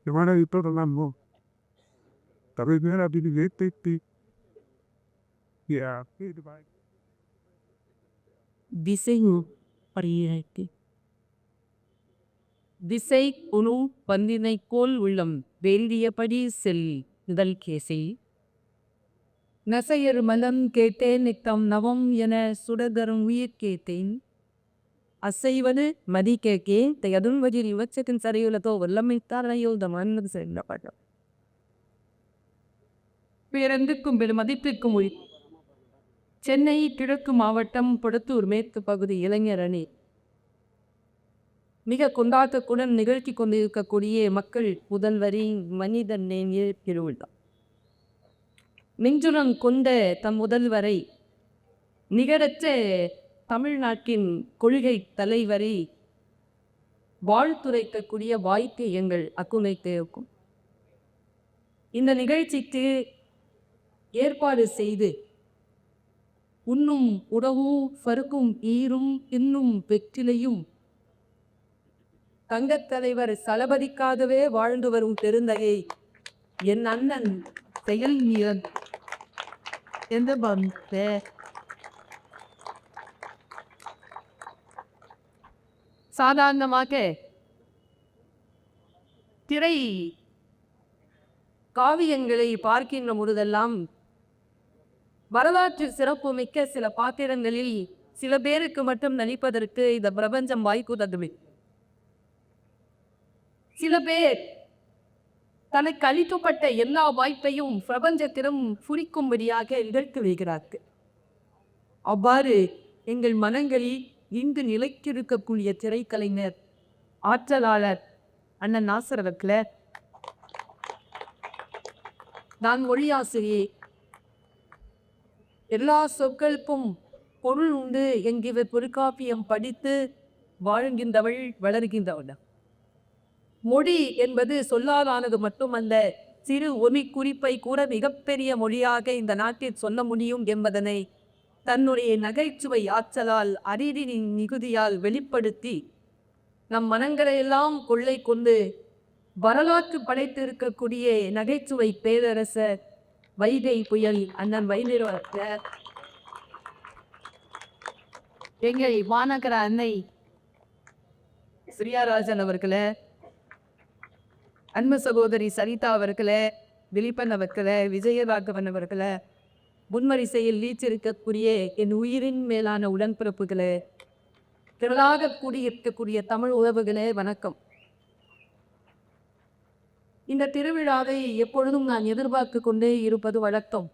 Semana di todo l'anno. Capire di divertirti. Yeah. திசையும் பரியிருக்கு திசை குழு பந்தினைக்கோள் உள்ளம் வேண்டியபடி செல் இதழ் கேசை நசையர் மலம் கேட்டேன் நித்தம் நவம் என சுடதரும் உயிர் கேட்டேன் அசைவது மதி கேட்கேன் தயதுன்வதில் இவச்சத்தின் சரியுள்ளதோ வல்லமைத்தாரையோ தமன்னது செல்லப்படும் பேரந்துக்கும் பெரும் மதிப்பிற்கும் உயிர் சென்னை கிழக்கு மாவட்டம் படுத்தூர் மேற்கு பகுதி இளைஞர் அணி மிக கொண்டாட்டத்துடன் நிகழ்த்தி கொண்டிருக்கக்கூடிய மக்கள் முதல்வரி மனிதன் நேர் திருவிழா நெஞ்சுரம் கொண்ட தம் முதல்வரை நிகரற்ற தமிழ்நாட்டின் கொள்கை தலைவரை வாழ்த்துரைக்கக்கூடிய வாய்ப்பு எங்கள் அக்குனைக்கு இருக்கும். இந்த நிகழ்ச்சிக்கு ஏற்பாடு செய்து உண்ணும் உணவும் பருக்கும் ஈரும் இன்னும் வெற்றிலையும் தங்கத் தலைவர் சலபதிக்காகவே வாழ்ந்து வரும் பெருந்தகை என் அண்ணன் செயல் வீரன் எந்த சாதாரணமாக திரை காவியங்களை பார்க்கின்ற பொழுதெல்லாம் வரலாற்று சிறப்புமிக்க சில பாத்திரங்களில் சில பேருக்கு மட்டும் நடிப்பதற்கு இந்த பிரபஞ்சம் வாய்ப்பு தந்துவி. சில பேர் தனக்கு அளிக்கப்பட்ட எல்லா வாய்ப்பையும் பிரபஞ்சத்திலும் புரிக்கும்படியாக நிகழ்த்தி வைக்கிறார்கள். அவ்வாறு எங்கள் மனங்களில் இன்று நிலைத்திருக்கக்கூடிய திரைக்கலைஞர் ஆற்றலாளர் அண்ணன் நாசர் அவர்களே, நான் மொழியாசிரியை, எல்லா சொற்களுக்கும் பொருள் உண்டு என்கிற பொருட்காப்பியம் படித்து வாழ்கின்றவள் வளர்கின்றவள். மொழி என்பது சொல்லாதானது மட்டுமல்ல, சிறு ஒலி குறிப்பை கூட மிகப்பெரிய மொழியாக இந்த நாட்டில் சொல்ல முடியும் என்பதனை தன்னுடைய நகைச்சுவை ஆற்றலால் அறிவின் மிகுதியால் வெளிப்படுத்தி நம் மனங்களையெல்லாம் கொள்ளை கொண்டு வரலாற்று படைத்திருக்கக்கூடிய நகைச்சுவை பேரரசர் வைகை புயல் அண்ணன் வைத்திருவார் எங்கள் மாநகர அன்னை ஸ்ரீயாராஜன் அவர்களே, அன்பு சகோதரி சரிதா அவர்களே, திலீபன் அவர்களே, விஜயராகவன் அவர்களே, முன்வரிசையில் வீச்சிருக்கக்கூடிய என் உயிரின் மேலான உடன்பிறப்புகளே, திரளாக கூடியிருக்கக்கூடிய தமிழ் உறவுகளே, வணக்கம். இந்த திருவிழாவை எப்பொழுதும் நான் எதிர்பார்த்து கொண்டே இருப்பது வழக்கம்.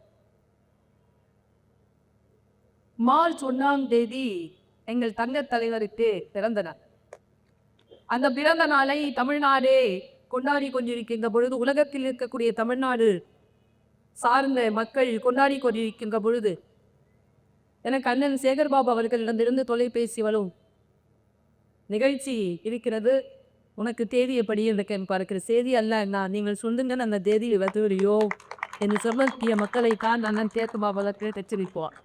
மார்ச் 1 எங்கள் தங்கத் தலைவருக்கு பிறந்த நாள். அந்த பிறந்த நாளை தமிழ்நாடே கொண்டாடி கொண்டிருக்கின்ற பொழுது, உலகத்தில் இருக்கக்கூடிய தமிழ்நாடு சார்ந்த மக்கள் கொண்டாடி கொண்டிருக்கின்ற பொழுது, எனக்கு அண்ணன் சேகர்பாபு அவர்களிடமிருந்து தொலைபேசி வரும், நிகழ்ச்சி இருக்கிறது, உனக்கு தேதியை படி இருக்க பார்க்கிற செய்தி அல்ல, நான் நீங்கள் சொல்லுங்க அந்த தேதியில் வருவரையோ என்று சொல்லக்கூடிய மக்களை தான் அண்ணன் சேகர்பாபு அவர்கள் எச்சரிப்போம்.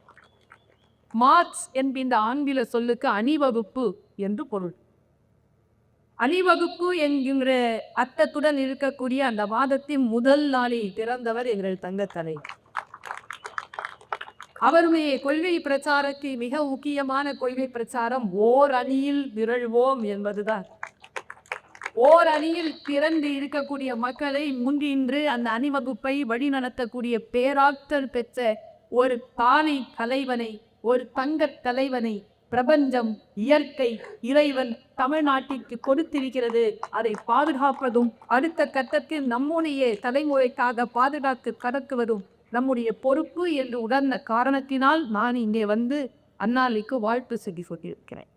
மார்ச் என்கின்ற ஆங்கில சொல்லுக்கு அணிவகுப்பு என்று பொருள். அணிவகுப்பு என்கின்ற அர்த்தத்துடன் இருக்கக்கூடிய அந்த மாதத்தின் முதல் நாளில் பிறந்தவர் எங்கள் தங்கத்தலை. அவருடைய கொள்கை பிரச்சாரத்தில் மிக முக்கியமான கொள்கை பிரச்சாரம் ஓர் அணியில் திரள்வோம் என்பதுதான். ஓர் அணியில் திரண்டு இருக்கக்கூடிய மக்களை முன்னின்று அந்த அணிவகுப்பை வழிநடத்தக்கூடிய பேராற்றல் பெற்ற ஒரு தானை தலைவனை, ஒரு தங்கத் தலைவனை பிரபஞ்சம், இயற்கை, இறைவன் தமிழ்நாட்டிற்கு கொடுத்திருக்கிறது. அதை பாதுகாப்பதும் அடுத்த கட்டத்தில் நம்முடைய தலைமுறைக்காக பாதுகாத்து கடக்குவதும் நம்முடைய பொறுப்பு என்று உணர்ந்த காரணத்தினால் நான் இங்கே வந்து அண்ணாளிக்கு வாழ்த்து சொல்லி சொல்லியிருக்கிறேன்.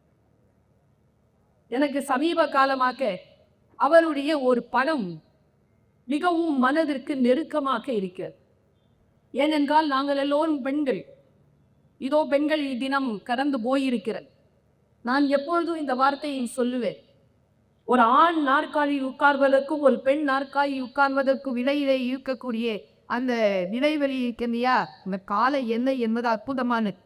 எனக்கு சமீப காலமாக அவருடைய ஒரு படம் மிகவும் மனதிற்கு நெருக்கமாக இருக்கிறது. ஏனென்றால் நாங்கள் எல்லோரும் பெண்கள். இதோ பெண்கள் தினம் கடந்து போயிருக்கிறது. நான் எப்பொழுதும் இந்த வார்த்தையை சொல்லுவேன், ஒரு ஆண் நாற்காலியில் உட்கார்வதற்கும் ஒரு பெண் நாற்காலியில் உட்கார்வதற்கும் இடையிலே இருக்கக்கூடிய அந்த இடைவெளி இருக்கின்றையா, இந்த காலை என்ன என்பது அற்புதமானது.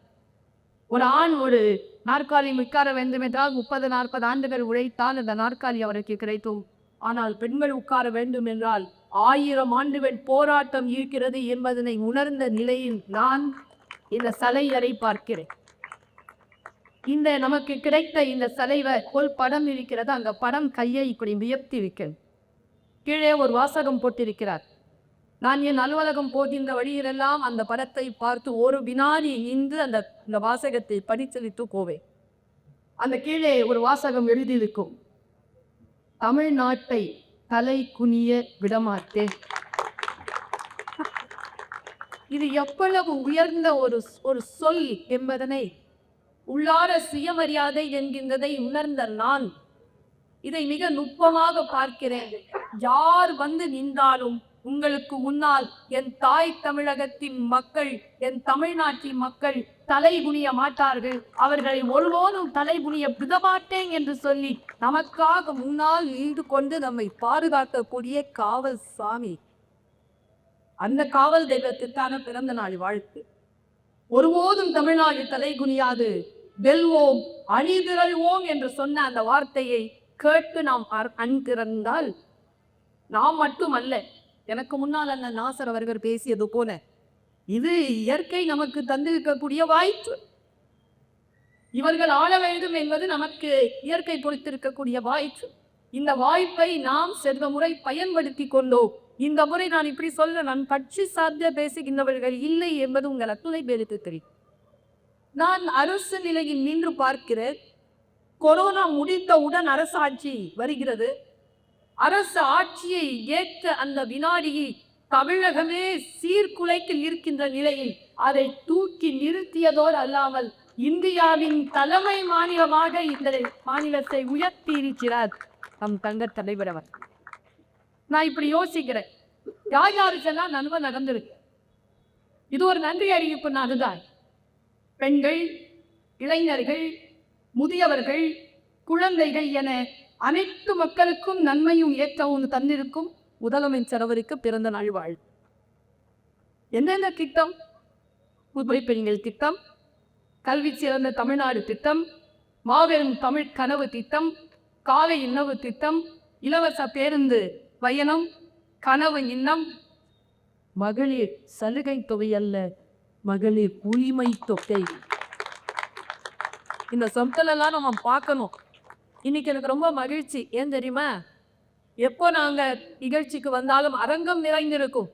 ஒரு ஆண் ஒரு நாற்காலியில் உட்கார வேண்டும் என்றால் 30-40 ஆண்டுகள் உழைத்தால் அந்த நாற்காலி அவருக்கு கிடைக்கும். ஆனால் பெண்கள் உட்கார வேண்டும் என்றால் 1000 ஆண்டுகள் போராட்டம் இருக்கிறது என்பதனை உணர்ந்த நிலையில் நான் இந்த சலையறை பார்க்கிறேன். இந்த நமக்கு கிடைத்த இந்த சலைவர் ஒரு படம் இருக்கிறது. அந்த படம் கையை இப்படி உயர்த்தி இருக்கிறது. கீழே ஒரு வாசகம் போட்டிருக்கிறார். நான் என் அலுவலகம் போகின்ற வழியிலெல்லாம் அந்த படத்தை பார்த்து ஒரு வினாடி நின்று அந்த வாசகத்தை படித்துவிட்டு போவேன். அந்த கீழே ஒரு வாசகம் எழுதியிருக்கும், தமிழ்நாட்டை தலை குனிய விடமாட்டேன். இது எவ்வளவு உயர்ந்த ஒரு சொல் என்பதனை உள்ளார சுயமரியாதை என்கின்றதை உணர்ந்த நான் இதை மிக நுட்பமாக பார்க்கிறேன். யார் வந்து நின்றாலும் உங்களுக்கு முன்னால் என் தாய் தமிழகத்தின் மக்கள், என் தமிழ்நாட்டின் மக்கள் தலை குனிய மாட்டார்கள். அவர்களை ஒருபோதும் தலை குனிய விடமாட்டேன் என்று சொல்லி நமக்காக முன்னால் நின்று கொண்டு நம்மை பாதுகாக்கக்கூடிய காவல் சாமி, அந்த காவல் தெய்வத்திற்கான பிறந்த நாள் வாழ்த்து. ஒருபோதும் தமிழ்நாடு தலை குனியாது, வெல்வோம் அணிதிரள்வோம் என்று சொன்ன அந்த வார்த்தையை கேட்டு நாம் அணிதிரந்தால் நாம் மட்டுமல்ல, எனக்கு முன்னால் அண்ணன் நாசர் அவர்கள் பேசியது போல இது இயற்கை நமக்கு தந்திருக்கக்கூடிய வாய்ப்பு. இவர்கள் ஆள வேண்டும் என்பது நமக்கு இயற்கை கொடுத்திருக்கக்கூடிய வாய்ப்பு. இந்த வாய்ப்பை நாம் சென்ற முறை பயன்படுத்தி கொண்டோம். இந்த முறை நான் இப்படி சொல்ல, நான் கட்சி சார்ந்த பேசுகின்றவர்கள் இல்லை என்பது உங்கள் அத்துணை பேருக்கு தெரியும். நான் அரசு நிலையில் நின்று பார்க்கிறேன். கொரோனா முடித்தவுடன் அரசாட்சி வருகிறது. அரசு ஆட்சியை ஏற்ற அந்த வினாடியை தமிழகமே சீர்குலைக்கில் இருக்கின்ற நிலையில் அதை தூக்கி நிறுத்தியதோடு அல்லாமல் இந்தியாவின் தலைமை மாநிலமாக இந்த மாநிலத்தை உயர்த்தி இருக்கிறார் நம் தங்க தலைவர் அவர். நான் இப்படி யோசிக்கிறேன், யார் யாருக்கெல்லாம் நன்மை நடந்திருக்கு. இது ஒரு நன்றி அறிவிப்பு. அதுதான் பெண்கள், இளைஞர்கள், முதியவர்கள், குழந்தைகள் என அனைத்து மக்களுக்கும் நன்மையும் ஏற்றவும் தந்திருக்கும் முதலமைச்சர் அவருக்கு பிறந்த நாள் வாழ். என்னென்ன திட்டம்? புதுமை பெண்கள் திட்டம், கல்வி சிறந்த தமிழ்நாடு திட்டம், மாபெரும் தமிழ் கனவு திட்டம், காலை உணவு திட்டம், இலவச பேருந்து பயணம், கனவு இன்னம், மகளிர் சலுகை தொகை அல்ல, மகளிர் உரிமை தொகை. இந்த சொற்களெல்லாம் நம்ம பார்க்கணும். இன்னைக்கு எனக்கு ரொம்ப மகிழ்ச்சி. ஏன் தெரியுமா? எப்போ நாங்கள் நிகழ்ச்சிக்கு வந்தாலும் அரங்கம் நிறைந்திருக்கும்.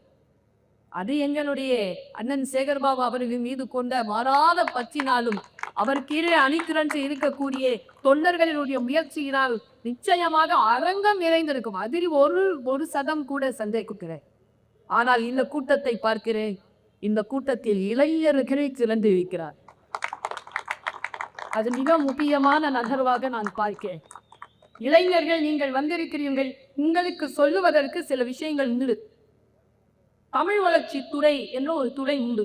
அது எங்களுடைய அண்ணன் சேகர்பாபு அவர்கள் மீது கொண்ட மாறாத பற்றினாலும் அவர் கீழே அணிதிரண்டு இருக்கக்கூடிய தொண்டர்களினுடைய முயற்சியினால் நிச்சயமாக அரங்கம் நிறைந்திருக்கும். அதில் ஒரு சதம் கூட சந்தேகிக்கிறேன். ஆனால் இந்த கூட்டத்தை பார்க்கிறேன், இந்த கூட்டத்தில் இளைஞர்களை திறந்து வைக்கிறார். அது மிக முக்கியமான நகர்வாக நான் பார்க்கிறேன். இளைஞர்கள், நீங்கள் வந்திருக்கிறீர்கள், உங்களுக்கு சொல்லுவதற்கு சில விஷயங்கள் உண்டு. தமிழ் வளர்ச்சி துறை என்ற ஒரு துறை உண்டு.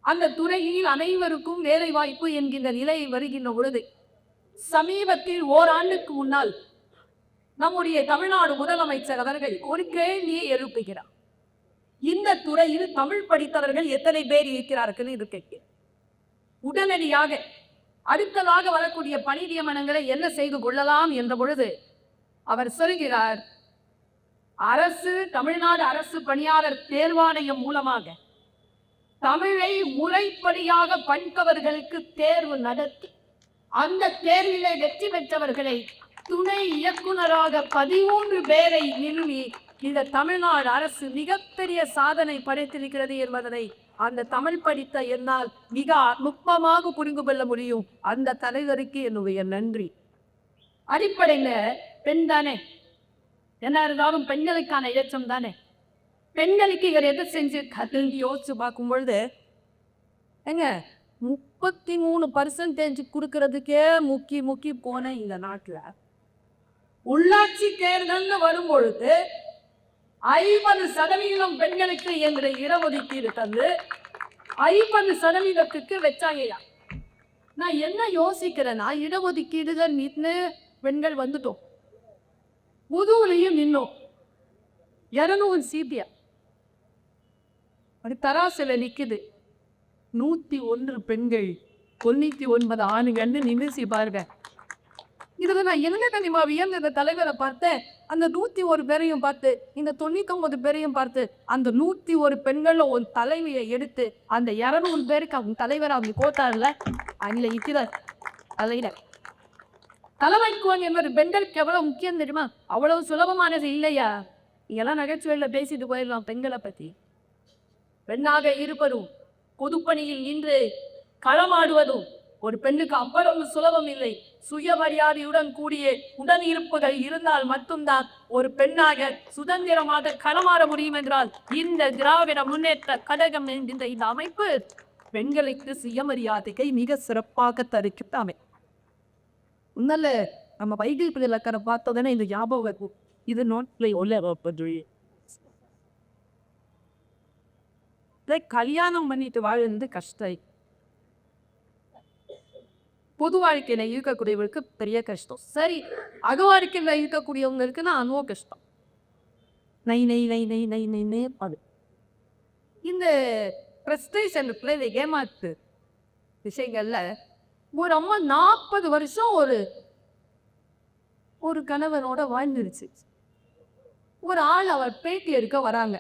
அந்த துறையில் அனைவருக்கும் வேலை வாய்ப்பு என்கின்ற நிலை வருகின்ற பொழுது, சமீபத்தில் ஓராண்டுக்கு முன்னால் நம்முடைய தமிழ்நாடு முதலமைச்சர் அவர்கள் ஒரு கேள்வியை எழுப்புகிறார். இந்த துறையில் தமிழ் படித்தவர்கள் எத்தனை பேர் இருக்கிறார்கள் என்று கேட்கிறார். உடனடியாக அடுத்ததாக வரக்கூடிய பணி நியமனங்களை என்ன செய்து கொள்ளலாம் என்ற பொழுது அவர் சொல்கிறார், அரசு, தமிழ்நாடு அரசு பணியாளர் தேர்வாணையம் மூலமாக தமிழை முறைப்படியாக படித்தவர்களுக்கு தேர்வு நடத்தி அந்த தேர்விலே வெற்றி பெற்றவர்களை துணை இயக்குநராக 13 பேரை நிறுவி இந்த தமிழ்நாடு அரசு மிகப்பெரிய சாதனை படைத்திருக்கிறது என்பதனை அந்த தமிழ் படித்த என்னால் மிக நுட்பமாக புரிந்து கொள்ள முடியும். அந்த தலைவருக்கு என்னுடைய நன்றி. அடிப்படையில் பெண் தானே, என்ன இருந்தாலும் பெண்களுக்கான இலட்சம் தானே. பெண்களுக்கு இவர் எதை செஞ்சு கல்வி யோசிச்சு பார்க்கும் பொழுது, எங்க 33% கொடுக்கறதுக்கே முக்கி போன இந்த நாட்டில் உள்ளாட்சி தேர்தல்னு வரும் பொழுது 50% பெண்களுக்கு என்ற இடஒதுக்கீடு தந்து 50%க்கு வச்சாங்கயா. நான் என்ன யோசிக்கிறேன்னா, இடஒதுக்கீடுகள் நின்று பெண்கள் வந்துட்டோம், முதுகுலையும் நின்னோம். 200 சீட்டியா அது தராசில நிக்குது. 101 பெண்கள் 99 ஆணுகள்னு நிமிசி பாருங்க. இதுல நான் என்ன தெரியுமா வியந்த இந்த தலைவரை பார்த்தேன். அந்த 101 பேரையும் பார்த்து, இந்த 99 பேரையும் பார்த்து, அந்த 101 பெண்கள்ல ஒரு தலைவியை எடுத்து, அந்த 200 பேருக்கு அவங்க தலைவரை அவங்க போட்டார்ல, அதுல இருக்கிற தலைவர். தலைமைத்துவம் என்பது பெண்களுக்கு எவ்வளவு முக்கியம் தெரியுமா? அவ்வளவு சுலபமானது இல்லையா? இதெல்லாம் நகைச்சுவையில பேசிட்டு போயிடலாம் பெண்களை பத்தி. பெண்ணாக இருப்பதும் பொதுப்பணியில் நின்று களமாடுவதும் ஒரு பெண்ணுக்கு அவ்வளவு சுலபம் இல்லை. சுயமரியாதையுடன் கூடிய உடன் இருப்புகள் இருந்தால் மட்டும்தான் ஒரு பெண்ணாக சுதந்திரமாக களமாட முடியும் என்றால் இந்த திராவிட முன்னேற்ற கழகம் என்கின்ற இந்த அமைப்பு பெண்களுக்கு சுயமரியாதையை மிக சிறப்பாக தருக்கிட்டாமே. உன்னால நம்ம பைபிள் பிள்ளைக்கரை பார்த்தோன்னே இந்த ஞாபகம் இருக்கும். இது நோட்ல கல்யாணம் பண்ணிட்டு வாழ்ந்து கஷ்டம். பொது வாழ்க்கையில இருக்கக்கூடியவங்களுக்கு பெரிய கஷ்டம். சரி, அக வாழ்க்கையில இருக்கக்கூடியவங்களுக்கு தான் அதுவும் கஷ்டம். நை நை நை நை நை நை நை அது இந்த பிரஸ்டேஷன் பிள்ளை ஏமாத்து விஷயங்கள்ல ஒரு அம்மா 40 வருஷம் ஒரு கணவனோட வாழ்ந்துருச்சு. ஒரு ஆள் அவர் பேட்டி எடுக்க வராங்க.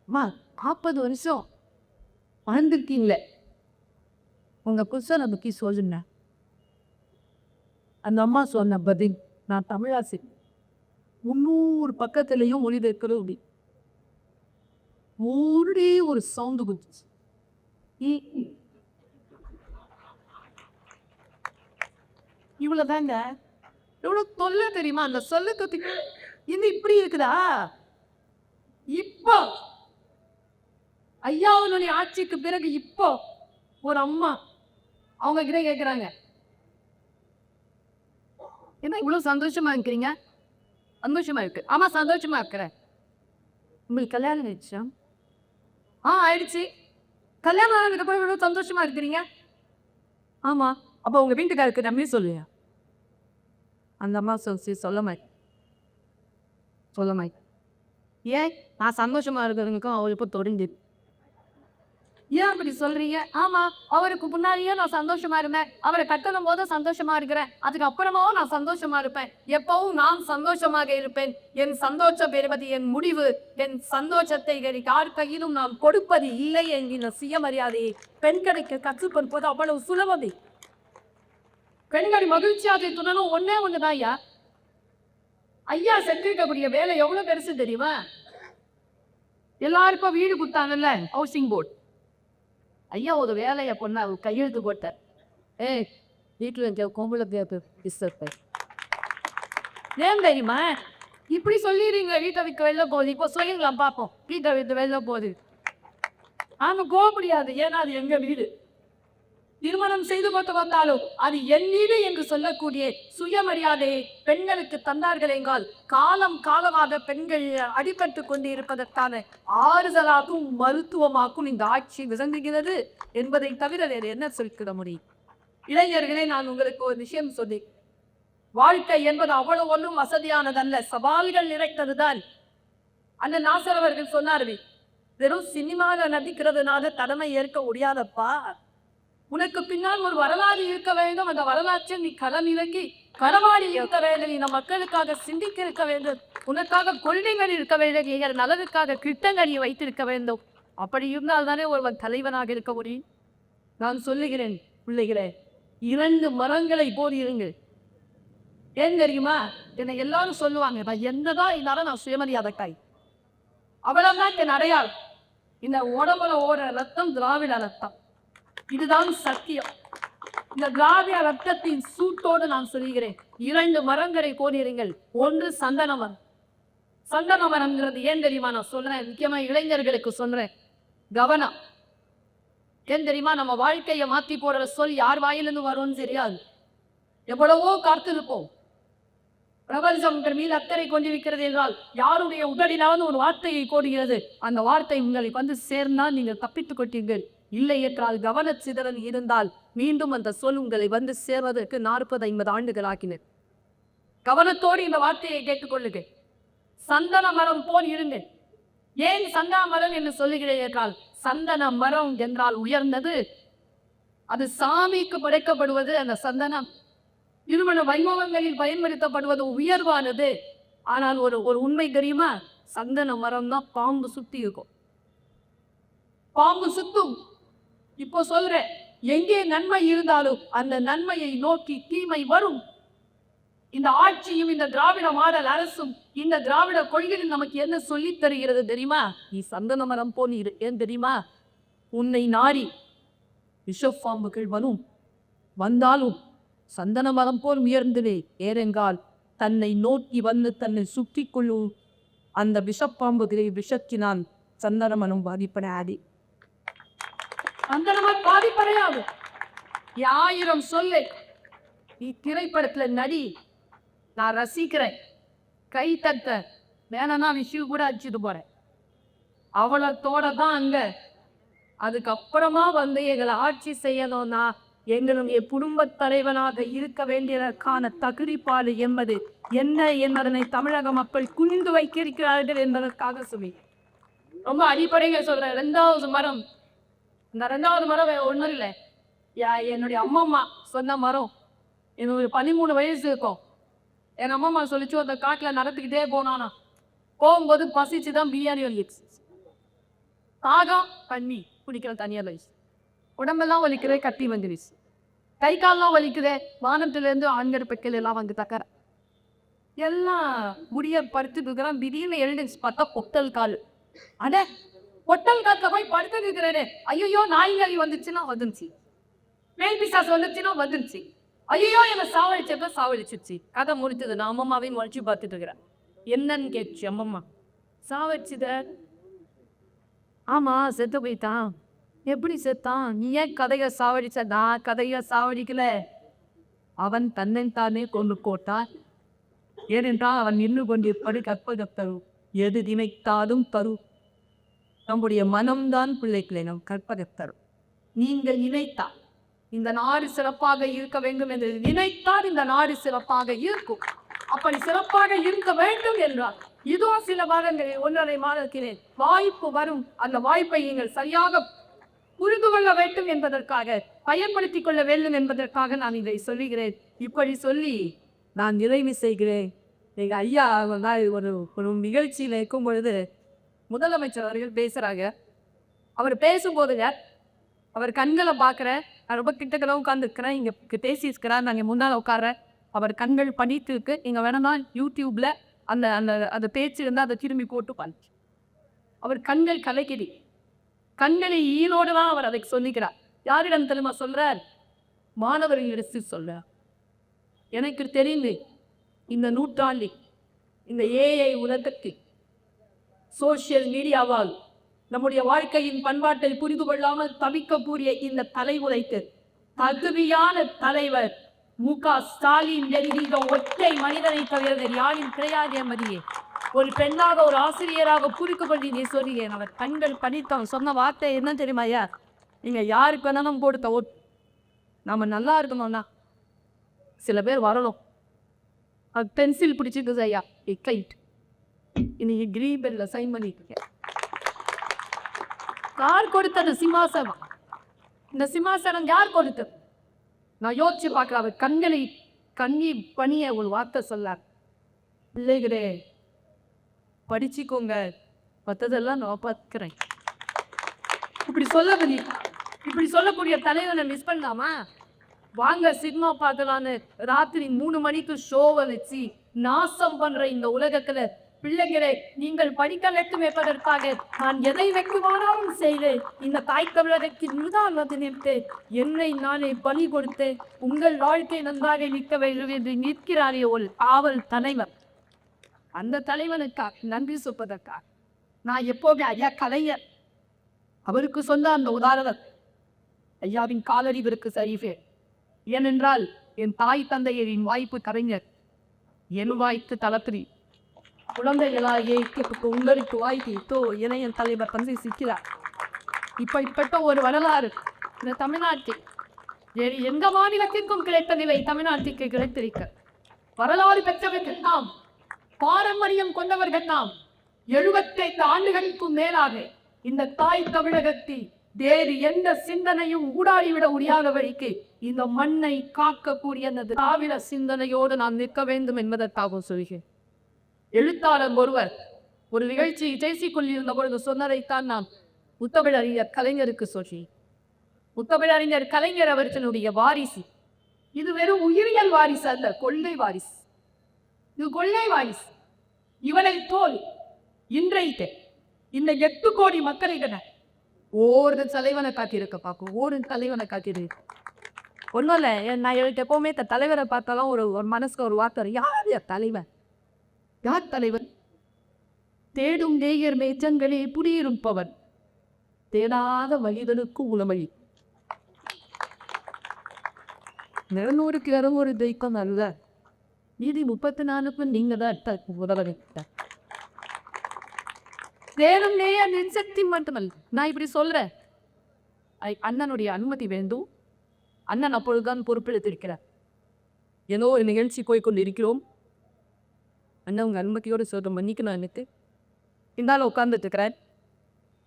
அம்மா 40 வருஷம் வாழ்ந்துருக்கீங்கள, உங்க புருஷனை பத்தி சொல்லுங்க. அந்த அம்மா சொன்ன பதில், நான் தமிழாசி 300 பக்கத்திலையும் மொழிபெயர்க்கிறது ஒரே ஒரு சவுண்டு குதிச்சு. இவ்வளவுதாங்க. எவ்வளவு தொல்லை தெரியுமா அந்த சொல்லுக்கு. இது இப்படி இருக்குதா? இப்போ ஐயாவுடைய ஆட்சிக்கு பிறகு இப்போ ஒரு அம்மா அவங்க கிட்ட கேட்கிறாங்க, என்ன இவ்வளவு சந்தோஷமா இருக்கிறீங்க? சந்தோஷமா இருக்கு. ஆமா சந்தோஷமா இருக்கிறேன். உங்களுக்கு கல்யாணம் ஆயிடுச்சா? ஆயிடுச்சு. கல்யாணம் ஆனதுக்கு அப்புறம் இவ்வளவு சந்தோஷமா இருக்கிறீங்க? ஆமா. அப்ப உங்க வீட்டுக்காருக்கு நம்பி சொல்லுங்க. அந்த அம்மா சொல்ல மாட்டேன். ஏன்? நான் சந்தோஷமா இருக்கிறதுக்கும் அவள் இப்போ தொடங்கி. ஏன் அப்படி சொல்றீங்க? ஆமா, அவருக்கு முன்னாடியே நான் சந்தோஷமா இருந்தேன். அவரை கட்டணும் போது சந்தோஷமா இருக்கிறேன். அதுக்கு அப்புறமாவும் நான் சந்தோஷமா இருப்பேன். எப்பவும் நான் சந்தோஷமாக இருப்பேன். என் சந்தோஷம் பெறுவது என் முடிவு. என் சந்தோஷத்தை யார் கையிலும் நான் கொடுப்பது இல்லை என்கிற சுயமரியாதையை பெண்களுக்கு கற்றுக் கொடுப்பது அவ்வளவு சுலபதி. பெண்கள் மகிழ்ச்சியாக துணனும் ஒண்ணுதான் ஐயா. ஐயா செஞ்சிருக்கக்கூடிய வேலை எவ்வளவு பெருசு தெரியுமா? எல்லாருக்கும் வீடு கொடுத்தாங்கல்ல, ஹவுசிங் போர்டு. ஐயா ஒரு வேலையை பொண்ணா கையெழுத்து போட்டார். வீட்டுல கோம்புல ஏன் தெரியுமா? இப்படி சொல்லிடுறீங்க, வீட்டை விற்க வெளில போகுது. இப்போ சொல்லிடலாம் பார்ப்போம், வீட்டை விட்டு வெளில போகுது. ஆமா, போக முடியாது. ஏன்னா அது எங்க வீடு. திருமணம் செய்து கொண்டு வந்தாலும் அது என் வீடு என்று சொல்லக்கூடிய சுயமரியாதையை பெண்களுக்கு தந்தார்கள் என்றால் காலம் காலமாக பெண்கள் அடிபட்டு கொண்டு இருப்பதற்கான ஆறுதலாகவும் மருத்துவமாகவும் இந்த ஆட்சி விளங்குகிறது என்பதை தவிர வேறு என்ன சொல்லிட முடியும்? இளைஞர்களே, நான் உங்களுக்கு ஒரு விஷயம் சொல்லி, வாழ்க்கை என்பது அவ்வளவு ஒன்றும் வசதியானதல்ல, சவால்கள் நிறைத்ததுதான். அண்ணன் நாசர் அவர்கள் சொன்னார்கள், வெறும் சினிமாவில் நடிக்கிறதுனால தலைமை ஏற்க முடியாதப்பா. உனக்கு பின்னால் ஒரு வரலாறு இருக்க வேண்டும். அந்த வரலாற்றை நீ களம் இறங்கி களமாடி இருக்க வேண்டும். நீ மக்களுக்காக சிந்திக்க இருக்க வேண்டும். உனக்காக கொள்கைகள் இருக்க வேண்டும். எங்கள் நலனுக்காக திட்டங்கள் நீ வைத்திருக்க வேண்டும். அப்படி இருந்தால் தானே ஒருவன் தலைவனாக இருக்க முடியும். நான் சொல்லுகிறேன் பிள்ளைகளே, 2 மரங்களை போல் இருங்கள். ஏன் தெரியுமா? என்னை எல்லாரும் சொல்லுவாங்க, நான் என்னதான் இருந்தாலும் நான் சுயமரியாதைக்காய். அவ்வளவுதான் என் அடையாளம். இந்த உடம்புல ஓட ரத்தம் திராவிட ரத்தம். இதுதான் சத்தியம். இந்த திராவிட ரத்தத்தின் சூட்டோடு நான் சொல்கிறேன், 2 மரங்களை கோடிருங்கள். ஒன்று சந்தன மரம். சந்தன மரம்ங்கிறது ஏன் தெரியுமா நான் சொல்றேன்? முக்கியமா இளைஞர்களுக்கு சொல்றேன், கவனம். ஏன் தெரியுமா? நம்ம வாழ்க்கையை மாற்றி போடுற சொல் யார் வாயிலிருந்து வரும்னு தெரியாது. எவ்வளவோ காத்திருப்போம். பிரபஞ்சம் மீது அக்கறை கொண்டிருக்கிறது என்றால் யாருடைய உடலிலாவது ஒரு வார்த்தையை கோடுகிறது. அந்த வார்த்தை உங்களை வந்து சேர்ந்தால் நீங்கள் தப்பித்துக் கொண்டீர்கள். இல்லை என்றால் கவன சிதறல் இருந்தால் மீண்டும் அந்த சொல் உங்களை வந்து சேர்வதற்கு 40-50 ஆண்டுகள் ஆக்கினர். கவனத்தோடு இந்த வார்த்தையை கேட்டுக்கொள்ளுங்க. சந்தன மரம் போல் இருங்கள். ஏன் சந்தன மரம் என்று சொல்லுகிறேன் என்றால், சந்தன மரம் என்றால் உயர்ந்தது. அது சாமிக்கு படைக்கப்படுவது அந்த சந்தனம். திருமண வைபவங்களில் பயன்படுத்தப்படுவது உயர்வானது. ஆனால் ஒரு ஒரு உண்மை தெரியுமா? சந்தன மரம் தான் பாம்பு சுத்தி இருக்கும். பாம்பு சுத்தும். இப்போ சொல்றேன், எங்கே நன்மை இருந்தாலும் அந்த நன்மையை நோக்கி தீமை வரும். இந்த ஆட்சியும் இந்த திராவிட மாடல் அரசும் இந்த திராவிட கொள்கையில் நமக்கு என்ன சொல்லி தருகிறது தெரியுமா? நீ சந்தன மரம் போல் இரு. ஏன் தெரியுமா? உன்னை நாடி விஷப்பாம்புகள் வரும். வந்தாலும் சந்தன மரம் போல் உயர்ந்ததே. ஏனென்றால் தன்னை நோக்கி வந்து தன்னை சுற்றி கொள்ளும் அந்த விஷப்பாம்புகளை விஷத்தினால் சந்தன மரம் பாதிப்படையாது. சந்தன மரம் பாதிப்படையாது. 1000 சொல்லு, நீ திரைப்படத்துல நடி, நான் ரசிக்கிறேன், கை தட்ட, வேணா விஷயம் கூட அடிச்சுட்டு போறேன். அவளத்தோட தான் அங்க. அதுக்கப்புறமா வந்து எங்களை ஆட்சி செய்யணும்னா எங்களுடைய குடும்ப தலைவனாக இருக்க வேண்டியதற்கான தகுதிப்பாடு என்பது என்ன என்பதனை தமிழக மக்கள் குனிந்து வைக்கிறார்கள் என்பதற்காக சொல்லி ரொம்ப அடிப்படைகள் சொல்றேன். 2வது மரம், இந்த 2வது மரம் ஒன்றும் இல்லை, என்னுடைய அம்மம்மா சொன்ன மரம். எனக்கு 13 வயசு இருக்கும். என் அம்மம்மா சொல்லிச்சு, அந்த காட்டில் நடந்துக்கிட்டே போனானா, போகும்போது பசிச்சுதான் பிரியாணி வந்துச்சு. தாகம் தண்ணி குடிக்கிற தனியார் வயசு, உடம்பெல்லாம் வலிக்குதே, கட்டி வந்துடுச்சு, கை கால்லாம் வலிக்குதே, வானத்திலேருந்து ஆண்கள் பெக்கல் எல்லாம் வந்து தக்கற எல்லாம் முடிய படுத்துட்டு இருக்கிறான். திடீர்னு எழுந்துச்சு பார்த்தா பொட்டல் கால். அட, பொட்டல் காலத்துல போய் படுத்துட்டு இருக்கிறேனே, ஐயோ நாய்களி வந்துச்சுன்னா வந்துருச்சு, மேல் பிசாசு வந்துச்சுன்னா வந்துருச்சு, ஐயோ என்னை சாவடிச்சப்ப சாவடிச்சிருச்சு. கதை முடிச்சது. நான் அம்மம்மாவையும் முழிச்சு பார்த்துட்டு இருக்கிறேன். என்னன்னு கேட்டுச்சு அம்மம்மா. சாவடிச்சுத? ஆமா, செத்து போயிட்டான். எப்படி செத்தான்? நீ ஏன் கதையை சாவடிச்ச? நான் கதையை சாவடிக்கல, அவன் தன்னைத்தானே கொண்டு போட்டான். ஏனென்றால் அவன் நின்று கொண்டிருப்பது கற்பகம் தரும், எது நினைத்தாலும் தரும். நம்முடைய மனம்தான் பிள்ளைகளை நம் கற்பகம் தரும். நீங்கள் நினைத்தா இந்த நாடு சிறப்பாக இருக்க வேண்டும் என்று நினைத்தால் இந்த நாடு சிறப்பாக இருக்கும். அப்படி சிறப்பாக இருக்க வேண்டும் என்றால் இதோ சில மாதங்களில் 1.5 மாதத்திலே வாய்ப்பு வரும். அந்த வாய்ப்பை நீங்கள் சரியாக புரிந்து கொள்ள வேண்டும் என்பதற்காக, பயன்படுத்திக் கொள்ள வேண்டும் என்பதற்காக நான் இதை சொல்லுகிறேன். இப்படி சொல்லி நான் நிறைவு செய்கிறேன். எங்க ஐயா ஒரு நிகழ்ச்சியில் இருக்கும் பொழுது முதலமைச்சர் அவர்கள் பேசுறாங்க. அவர் பேசும்போதுங்க அவர் கண்களை பார்க்குறேன். நான் ரொம்ப கிட்டக்கட உட்காந்துருக்கிறேன், இங்கே பேசியிருக்கிறேன், நாங்கள் முன்னால் உட்கார்றேன். அவர் கண்கள் பண்ணிட்டு இருக்கு. நீங்கள் வேணும்னா யூடியூப்ல அந்த அந்த அந்த பேச்சு இருந்தால் அதை திரும்பி போட்டு பண்ணு. அவர் கண்கள் கலைக்குது. கண்களை ஈரோடு தான் அவர் அதை சொல்லிக்கிறார். யாரிடம் தெரியுமா சொல்றார்? மாணவர்களிடத்து சொல்றார். எனக்கு தெரிந்து இந்த நூற்றாண்டில் இந்த ஏஐ உலகத்தில் சோசியல் மீடியாவால் நம்முடைய வாழ்க்கையின் பண்பாட்டை புரிந்து கொள்ளாமல் தவிக்கக்கூடிய இந்த தலைமுறைக்கு தகுதியான தலைவர் மு.க. ஸ்டாலின் என்கின்ற ஒற்றை மனிதனை தவிர யாரின் கிடையாது என்பதையே ஒரு பெண்ணாக, ஒரு ஆசிரியராக புரிந்து கொண்டு நீ சொல்கிறேன். அவர் கண்கள் படித்தவன் சொன்ன வார்த்தை என்ன தெரியுமா? ஐயா, நீங்க யாருக்கு வேணாலும் கொடுத்த ஓட், நாம நல்லா இருக்கணும்னா சில பேர் வரணும். அது பென்சில் பிடிச்சிருக்குது ஐயா, கைட் இன்னைக்கு கிரீபெல்ல சைன் பண்ணிட்டு யார் கொடுத்தது? சிம்மாசனம். இந்த சிம்மாசனம் யார் கொடுத்தது? நான் யோசிச்சு பார்க்க. அவர் கண்களை கண்ணி பணிய ஒரு வார்த்தை சொல்லார். பிள்ளைகளே படிச்சுக்கோங்க, மற்றதெல்லாம் நான் பார்க்கிறேன். இப்படி இப்படி சொல்லக்கூடிய தலைவனை மிஸ் பண்ணலாமா? வாங்க சினிமா பார்க்கலான்னு ராத்திரி 3 மணிக்கு ஷோவை வச்சு நாசம் பண்ற இந்த உலகத்துல பிள்ளைகளை நீங்கள் படிக்க வேண்டும் என்பதற்காக நான் எதை வைக்குமானாலும் செய்தேன். இந்த தாய் தமிழகத்தின் முதலாவது நிறுத்து என்னை நானே பலி கொடுத்து உங்கள் வாழ்க்கை நன்றாக நிற்க வேண்டும் என்று நிற்கிறாரே ஒரு ஆவல் தலைவர். அந்த தலைவனுக்காக நன்றி சொல்வதற்காக நான் எப்போது ஐயா கலைஞர் அவருக்கு சொன்ன அந்த உதாரணம் ஐயாவின் காலறிவிற்கு சரிவே. ஏனென்றால் என் தாய் தந்தையரின் வாய்ப்பு கலைஞர், என் வாய்ப்பு தளத்திரி குழந்தைகளாகிய உங்களுக்கு வாய்ப்பு இணைய தலைவர் தந்தை சிக்கிறார். இப்படிப்பட்ட ஒரு வரலாறு இந்த தமிழ்நாட்டில் வேறு எந்த மாநிலத்திற்கும் கிடைத்ததில்லை. தமிழ்நாட்டிற்கு கிடைத்திருக்க வரலாறு பெற்றவர்கள் நாம், பாரம்பரியம் கொண்டவர்கள் நாம். 75 ஆண்டுகளுக்கும் மேலாக இந்த தாய் தமிழகத்தில் வேறு எந்த சிந்தனையும் ஊடாடிவிட முடியாதபடிக்கு இந்த மண்ணை காக்கக்கூடிய அந்த திராவிட சிந்தனையோடு நாம் நிற்க வேண்டும் என்பதற்காக சொல்கிறேன். எழுத்தாளர் ஒருவர் ஒரு நிகழ்ச்சி பேசிக் கொண்டிருந்த பொழுது சொன்னதைத்தான் நாம் முத்தமிழறிஞர் கலைஞருக்கு சொல்கிறேன். முத்தமிழறிஞர் கலைஞர் அவர்களுடைய வாரிசு இது வெறும் உயிரியல் வாரிசு அல்ல, கொள்கை வாரிசு. இது கொள்கை வாரிசு. இவனை போல் இன்றைக்கு இந்த 8 கோடி மக்களை ஒரு தலைவனை காட்டியிருக்க பார்க்கும், ஒரு தலைவனை காட்டியிருக்கு. ஒன்றும் இல்லை, நான் எனக்கு எப்பவுமே தலைவரை பார்த்தாலும் ஒரு மனசுக்கு ஒரு வார்த்தை, யார் தலைவன், யார் தலைவன்? தேடும் நேயர் மேச்சங்களே புடியிருப்பவன், தேடாத வழிதலுக்கு உளமழி. 200க்கு 200 ஜெயிக்கும் அல்ல, மீதி 34க்கும் நீங்க தான் உதவி. தேடும் நேயர் நெஞ்சக்தி மட்டுமல்ல. நான் இப்படி சொல்றேன், அண்ணனுடைய அனுமதி வேண்டும். அண்ணன் அப்பொழுதுதான் பொறுப்பெடுத்திருக்கிறார். ஏதோ ஒரு நிகழ்ச்சி போய்கொண்டு இருக்கிறோம். அண்ணன் உங்க அனுமதியோடு சொல்ற மன்னிக்கணும். எனக்கு இருந்தாலும் உட்கார்ந்துட்டு இருக்கிறேன்.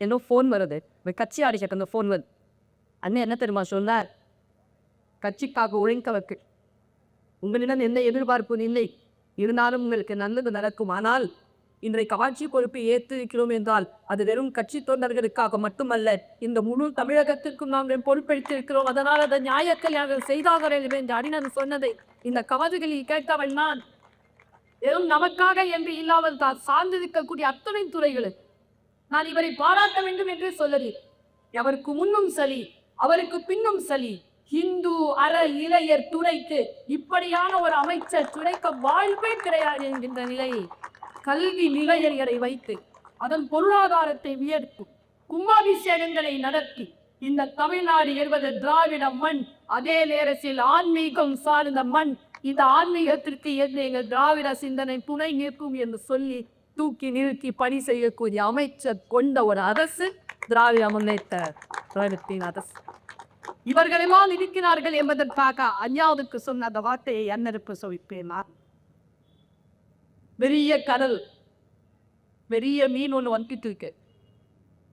என்னோ ஃபோன் வருது, கட்சி ஆடிக்கிட்ட அந்த ஃபோன் வருது. அண்ணன் என்ன தெரியுமா சொன்னார்? கட்சிக்காக உழைக்கவருக்கு உங்களிடம் எந்த எதிர்பார்ப்பும் இல்லை, இருந்தாலும் உங்களுக்கு நல்லது நடக்கும். ஆனால் இன்றைக்கு ஆட்சி பொறுப்பை ஏற்றிருக்கிறோம் என்றால் அது வெறும் கட்சி தொண்டர்களுக்காக மட்டுமல்ல, இந்த முழு தமிழகத்திற்கும் நாங்கள் பொறுப்பெடுத்திருக்கிறோம். அதனால் அதை நியாயத்தை நாங்கள் செய்தாக வேண்டும் என்று அடிநன் சொன்னதை இந்த கவதுகளில் கேட்டவள் நான். வெறும் நமக்காக என்று இல்லாமல் தான் சார்ந்திருக்கக்கூடிய அத்தனை துறைகளும் நான் இவரை பாராட்ட வேண்டும் என்று சொல்லுறேன். அவருக்கு முன்னும் சரி, அவருக்கு பின்னும் சரி, இந்து அற இளையர் துறைக்கு இப்படியான ஒரு அமைச்சர் துறைக்க வாழ்வே கிடையாது என்கின்ற நிலையை கல்வி நிலையங்களை வைத்து அதன் பொருளாதாரத்தை உயர்த்தும் கும்பாபிஷேகங்களை நடத்தி இந்த தமிழ்நாடு என்பது திராவிட மண், அதே நேரத்தில் ஆன்மீகம் சார்ந்த மண். இந்த ஆன்மீகத்திற்கு எங்கள் திராவிட சிந்தனை துணை நிற்கும் என்று சொல்லி தூக்கி நிறுத்தி பணி செய்யக்கூடிய அமைச்சர் கொண்ட ஒரு அரசு திராவிட முன்னேற்ற கழகத்தின் அரசு. இவர்களெல்லாம் இருக்கிறார்கள் என்பதற்காக ஐயாவுக்கு சொன்ன அந்த வார்த்தையை அண்ணனுக்கு சொல்லிப்பேனா? பெரிய கடல், பெரிய மீன் ஒன்று வந்துட்டு இருக்கு.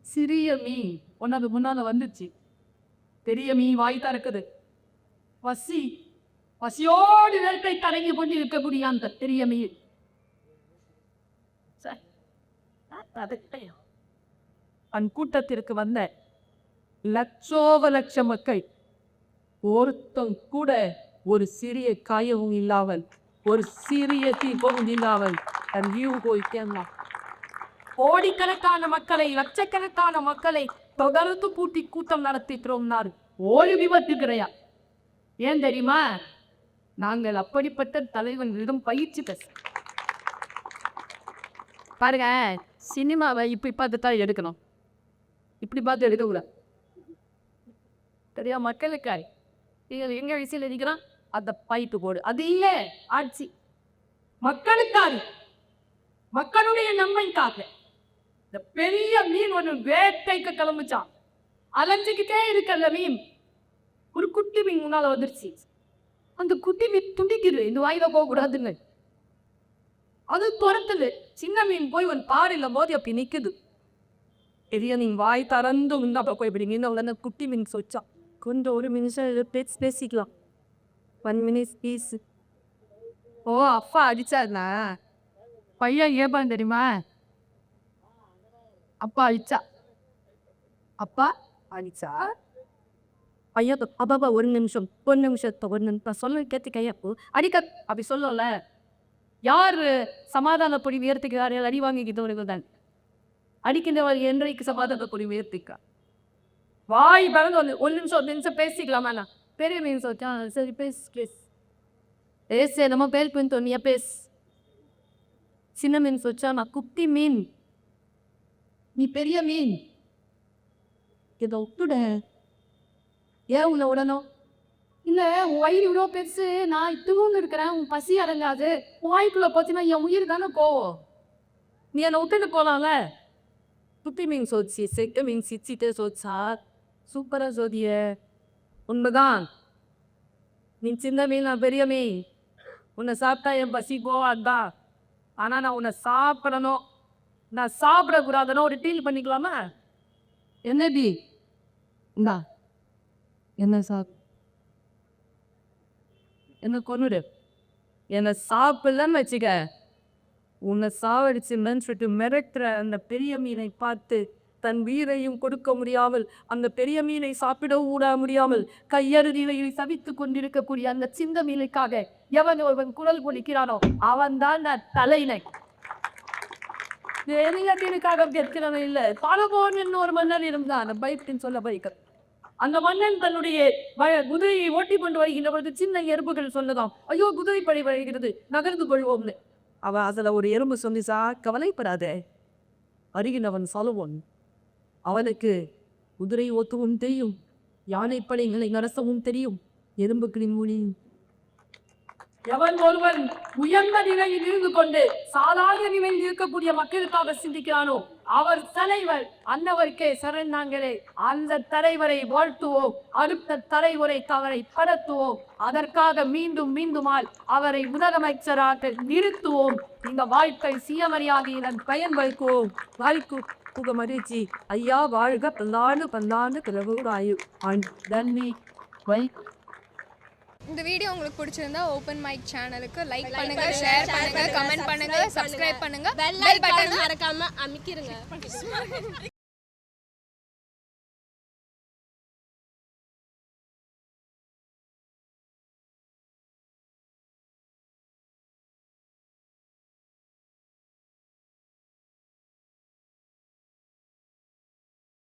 சிறிய மீன் ஒன்று முன்னால வந்துச்சு. பெரிய மீன் வாய் திறக்குது. பசியோடு நெருப்பை கலங்கி கொண்டு இருக்கக்கூடிய அந்த பெரிய மீன் அந் கூட்டத்திற்கு வந்த லட்சோப லட்ச மக்கள் ஒருத்தம் கூட ஒரு சிறிய காயமும் இல்லாமல், ஒரு சிறிய தீபமும் இல்லாமல் தன் வீவு போய்க்கலாம். கோடிக்கணக்கான மக்களை, லட்சக்கணக்கான மக்களை தொடர்ந்து பூட்டி கூட்டம் நடத்திக்கிறோம். ஒரு விபத்து கிடையாது. ஏன் தெரியுமா? நாங்கள் அப்படிப்பட்ட தலைவர்களிடம் பயிற்சி பேச. பாருங்க, சினிமாவை இப்படி பார்த்து தான் எடுக்கணும், இப்படி பார்த்து எடுக்கக்கூடாது. சரியா? மக்களுக்காய் எங்க விஷயம் இருக்கிறோம், அந்த பைப்பு போடு. அது இல்லை ஆட்சி, மக்களுக்காக, மக்களுடைய நன்மைக்காக. இந்த பெரிய மீன் ஒன்று வேட்டைக்கு கிளம்பிச்சான். அலைஞ்சிக்கிட்டே இருக்கல மீன். ஒரு குட்டி மீன் முன்னால வந்துருச்சு. அந்த குட்டி மீன் துண்டிக்குது, இந்த வாயில போக கூடாதுன்னு. அது துரத்துது. சின்ன மீன் போய் ஒரு பாறையில போது அப்படி நிக்குது. பெரிய மீன் வாய் திறந்து போய் இப்படி மீன் உடனே குட்டி மீன் சொச்சான். கொஞ்சம் ஒரு நிமிஷம் பேசிக்கலாம். 1 minute பீஸ். ஓ, அப்பா அடிச்சாருண்ணா. பையன் ஏப்பான்னு தெரியுமா? அப்பா அடிச்சா, அப்பா அடிச்சா பையன் அப்பா ஒரு நிமிஷம் சொல்ல கேட்டு கையப்போ அடிக்க அப்படி சொல்லல. யார் சமாதான பொடி உயர்த்திக்கிறாரு? அடி வாங்கிக்கிட்டவர்கள் தான். அடிக்கின்றவர் என்றைக்கு சமாதான பொடி உயர்த்திக்கா? வாய் பறந்து ஒரு நிமிஷம் பேசிக்கலாமா? பெரிய மீன் சொல்லிட்டா, சரி பேசு நம்ம பேல் பண்ணி நீ பேசு. சின்ன மீன் சொல்லிச்சா, நான் குட்டி மீன், நீ பெரிய மீன், இதை விட்டுட. ஏன் உன்னை விடணும்? இல்லை, உன் வயிறு இவ்வளோ பெருசு, நான் இட்டுன்னு இருக்கிறேன், உன் பசி அடங்காது, உன் வாய்க்குள்ளே போச்சுன்னா என் உயிர் தானே போவோம். நீ என்னை விட்டுட்டு போகலாம்ல. குட்டி மீன் சோதிச்சு, செக்க மீன் சிச்சிட்டு சோதிச்சா சூப்பராக சோதிய. உண்மைதான், நீ சின்ன மீன், நான் பெரிய மீன். உன்னை சாப்பிட்டா என் பசி போவாதான். ஆனால் நான் உன்னை சாப்பிடணும், நான் சாப்பிடக்கூடாதுன்னு ஒரு டீல் பண்ணிக்கலாமா? என்னடி இந்தா என்ன என்ன கொன்னுடு. என்னை சாப்பிடலன்னு வச்சுக்க, உன்னை சாவடிச்சுன்னு சொல்லிட்டு மிரட்டுற அந்த பெரிய மீனை பார்த்து தன் உயிரையும் கொடுக்க முடியாமல், அந்த பெரிய மீனை சாப்பிடவும் கூட முடியாமல் கையறுதியில் சவித்துக் கொண்டிருக்கக்கூடிய அந்த சிந்த மீனுக்காக எவன் ஒருவன் குரல் கொடுக்கிறானோ அவன் தான் தலையினை. எலியத்திற்காக கேட்கிறவன் இல்லை, பலபோன் என்ன ஒரு மன்னன் இருந்தான் பைப்பின் சொல்ல பைக்க. அந்த மன்னன் தன்னுடைய குதிரையை ஓட்டி கொண்டு வருகின்ற பொழுது சின்ன எறும்புகள் சொன்னதாம், ஐயோ குதிரை படை வருகிறது, நகர்ந்து கொள்வோம்னு. அவன் அதுல ஒரு எறும்பு சொன்னிசா, கவலைப்படாதே, அருகினவன் சாலுவான். அவனுக்கு குதிரை ஓட்டவும் தெரியும், யானைப்படைகளை நடத்தவும் தெரியும், எறும்புகளின் மொழி. எவன் ஒருவன் உயர்ந்த நிலையில் இருந்து கொண்டு சாதாரண நிலையில் இருக்கக்கூடிய மக்களுக்காக சிந்திக்கிறானோ அவர் தலைவர். அன்னவருக்கே சரண் நாங்களே. அந்த தலைவரை வாழ்த்துவோம், அடுத்த தலைவரை அவரை படத்துவோம். அதற்காக மீண்டும் மீண்டுமால் அவரை முதலமைச்சராக நிறுத்துவோம். இந்த வாய்ப்பை சுயமரியாதையுடன் பயன்படுத்துவோம். வாய்ப்பு புக மகிழ்ச்சி. ஐயா வாழ்க, பல்லாண்டு பல்லாண்டு கிளவுராயு. நன்றி. இந்த வீடியோ உங்களுக்கு பிடிச்சிருந்தா ஓப்பன் மைக் சேனலுக்கு லைக் பண்ணுங்க, ஷேர் பண்ணுங்க, கமெண்ட் பண்ணுங்க, சப்ஸ்கிரைப் பண்ணுங்க, பெல் பட்டன் மறக்காம அமுக்கிருங்க.